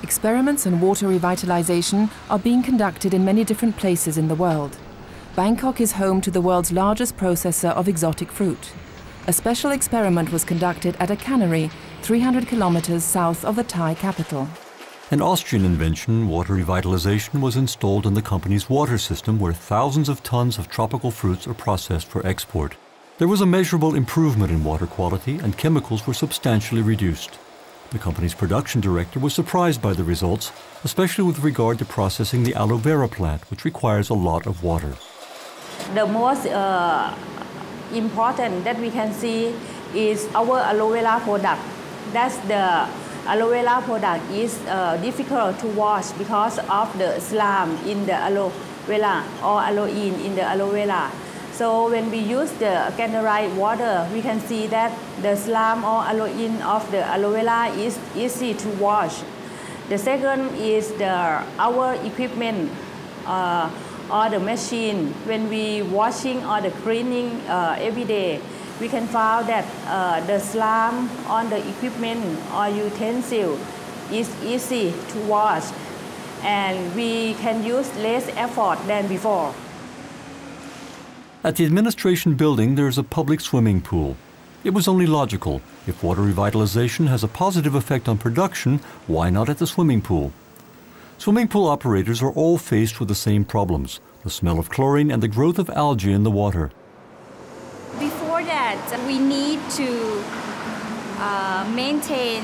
Experiments on water revitalization are being conducted in many different places in the world. Bangkok is home to the world's largest processor of exotic fruit. A special experiment was conducted at a cannery 300 kilometers south of the Thai capital. An Austrian invention, water revitalization, was installed in the company's water system where thousands of tons of tropical fruits are processed for export. There was a measurable improvement in water quality and chemicals were substantially reduced. The company's production director was surprised by the results, especially with regard to processing the aloe vera plant, which requires a lot of water. The most important that we can see is our aloe vera product. That's the aloe vera product is difficult to wash because of the slime in the aloe vera or aloin in the aloe vera. So when we use the cannerized water, we can see that the slime or aloin of the aloe vera is easy to wash. The second is our equipment or the machine. When we washing or the cleaning every day, we can find that the slime on the equipment or utensil is easy to wash, and we can use less effort than before. At the administration building, there is a public swimming pool. It was only logical. If water revitalization has a positive effect on production, why not at the swimming pool? Swimming pool operators are all faced with the same problems, the smell of chlorine and the growth of algae in the water. Before that, we need to maintain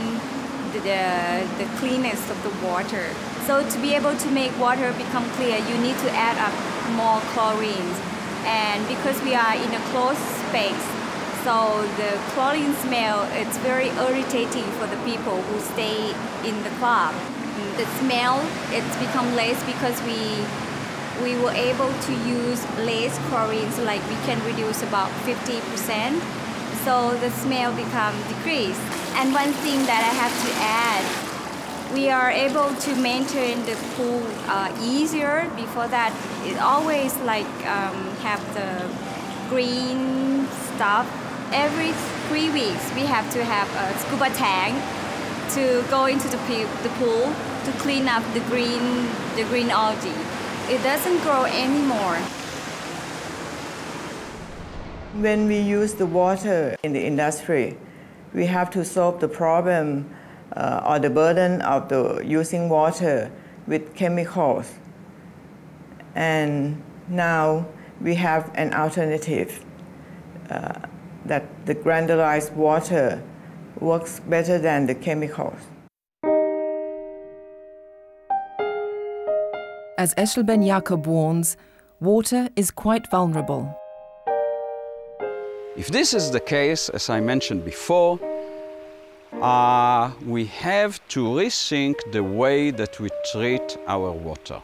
the cleanness of the water. So to be able to make water become clear, you need to add up more chlorine. And because we are in a closed space, so the chlorine smell, it's very irritating for the people who stay in the club. The smell, it's become less because we were able to use less chlorine, so like we can reduce about 50%. So the smell become decreased. And one thing that I have to add, we are able to maintain the pool easier. Before that, it always like have the green stuff. Every 3 weeks, we have to have a scuba tank to go into the pool to clean up the green algae. It doesn't grow anymore. When we use the water in the industry, we have to solve the problem or the burden of using water with chemicals. And now we have an alternative that the granularized water works better than the chemicals. As Eshel Ben Jacob warns, water is quite vulnerable. If this is the case, as I mentioned before, we have to rethink the way that we treat our water.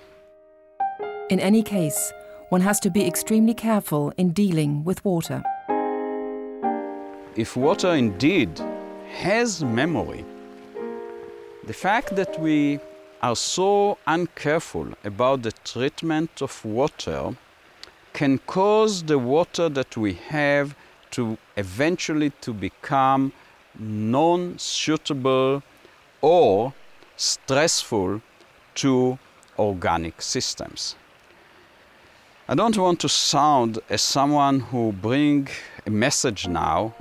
In any case, one has to be extremely careful in dealing with water. If water indeed has memory, the fact that we are so uncareful about the treatment of water can cause the water that we have to eventually to become non-suitable or stressful to organic systems. I don't want to sound as someone who brings a message now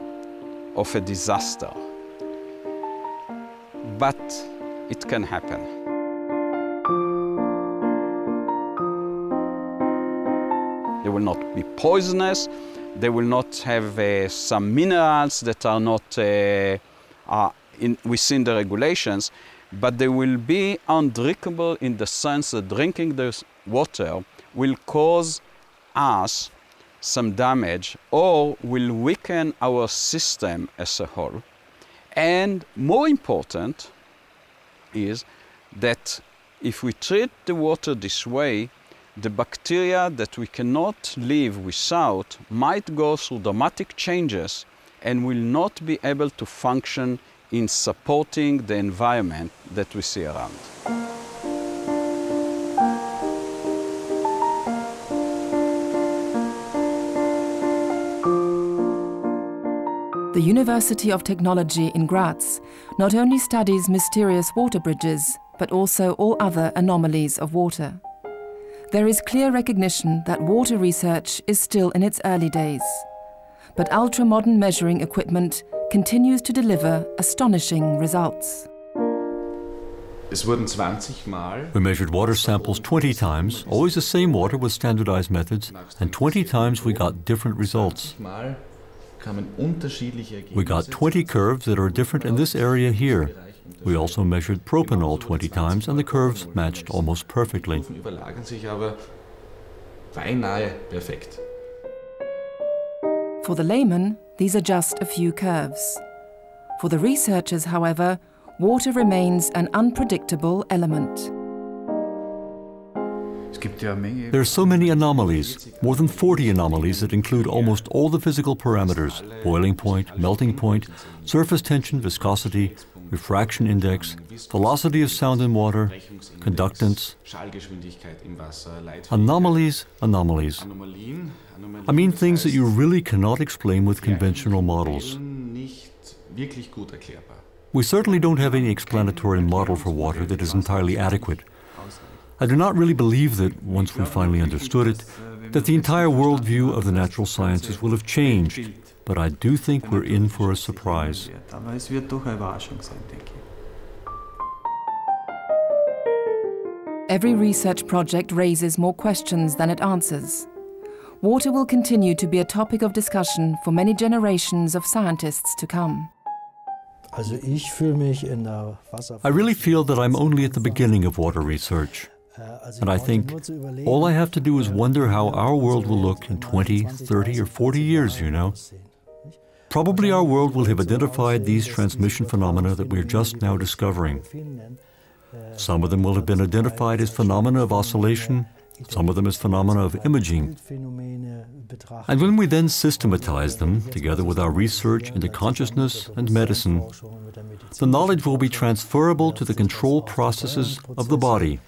of a disaster, but it can happen. They will not be poisonous. They will not have some minerals that are not within the regulations, but they will be undrinkable in the sense that drinking this water will cause us some damage or will weaken our system as a whole. And more important is that if we treat the water this way, the bacteria that we cannot live without might go through dramatic changes and will not be able to function in supporting the environment that we see around. The University of Technology in Graz not only studies mysterious water bridges, but also all other anomalies of water. There is clear recognition that water research is still in its early days, but ultra-modern measuring equipment continues to deliver astonishing results. We measured water samples 20 times, always the same water with standardized methods, and 20 times we got different results. We got 20 curves that are different in this area here. We also measured propanol 20 times, and the curves matched almost perfectly. For the layman, these are just a few curves. For the researchers, however, water remains an unpredictable element. There are so many anomalies, more than 40 anomalies that include almost all the physical parameters: boiling point, melting point, surface tension, viscosity, refraction index, velocity of sound in water, conductance. Anomalies, anomalies. I mean things that you really cannot explain with conventional models. We certainly don't have any explanatory model for water that is entirely adequate. I do not really believe that, once we finally understood it, that the entire worldview of the natural sciences will have changed, but I do think we're in for a surprise. Every research project raises more questions than it answers. Water will continue to be a topic of discussion for many generations of scientists to come. I really feel that I'm only at the beginning of water research. And I think all I have to do is wonder how our world will look in 20, 30 or 40 years, you know. Probably our world will have identified these transmission phenomena that we're just now discovering. Some of them will have been identified as phenomena of oscillation, some of them as phenomena of imaging. And when we then systematize them, together with our research into consciousness and medicine, the knowledge will be transferable to the control processes of the body,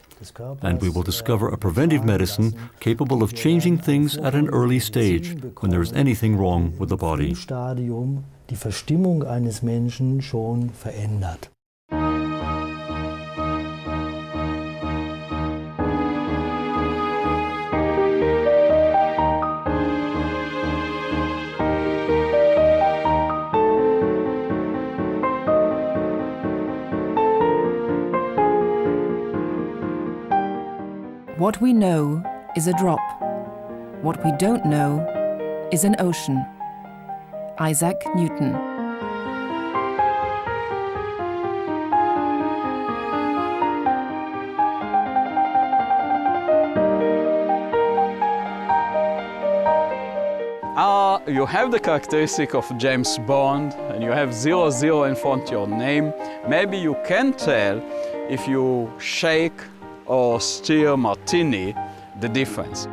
and we will discover a preventive medicine capable of changing things at an early stage when there is anything wrong with the body. Die Verstimmung eines Menschen schon verändert. What we know is a drop. What we don't know is an ocean. Isaac Newton. You have the characteristic of James Bond, and you have 00 in front of your name. Maybe you can tell if you shake or stir martini, the difference.